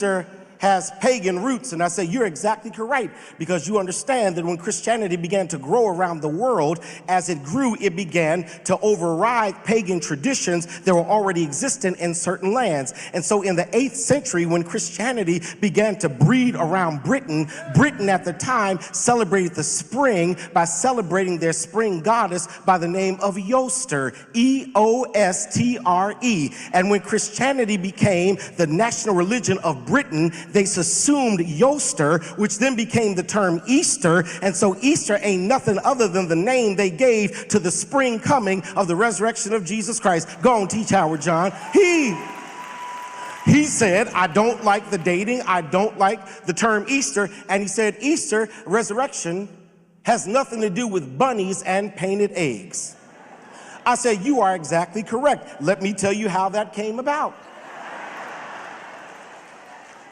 Easter has pagan roots. And I say, you're exactly correct, because you understand that when Christianity began to grow around the world, as it grew, it began to override pagan traditions that were already existent in certain lands. And so in the 8th century, when Christianity began to breed around Britain, Britain at the time celebrated the spring by celebrating their spring goddess by the name of Eostre, E-O-S-T-R-E. And when Christianity became the national religion of Britain, they assumed Eostre, which then became the term Easter. And so Easter ain't nothing other than the name they gave to the spring coming of the resurrection of Jesus Christ. Go on, teach Howard John. He said, I don't like the dating. I don't like the term Easter. And he said, Easter, resurrection, has nothing to do with bunnies and painted eggs. I said, you are exactly correct. Let me tell you how that came about.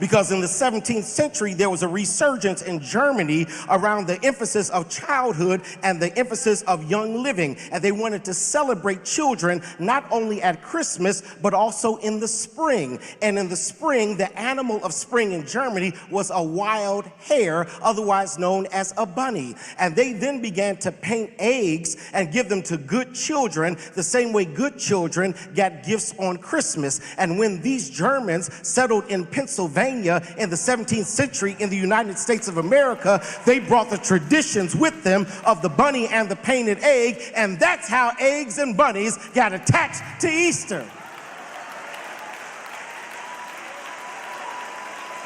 Because in the 17th century, there was a resurgence in Germany around the emphasis of childhood and the emphasis of young living. And they wanted to celebrate children not only at Christmas, but also in the spring. And in the spring, the animal of spring in Germany was a wild hare, otherwise known as a bunny. And they then began to paint eggs and give them to good children, the same way good children got gifts on Christmas. And when these Germans settled in Pennsylvania, in the 17th century in the United States of America, they brought the traditions with them of the bunny and the painted egg, and that's how eggs and bunnies got attached to Easter.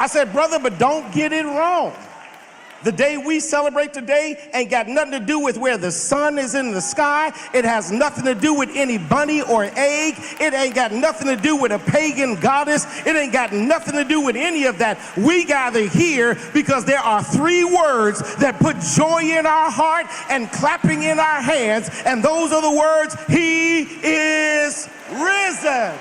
I said, brother, but don't get it wrong. The day we celebrate today ain't got nothing to do with where the sun is in the sky. It has nothing to do with any bunny or egg. It ain't got nothing to do with a pagan goddess. It ain't got nothing to do with any of that. We gather here because there are 3 words that put joy in our heart and clapping in our hands. And those are the words, He is risen.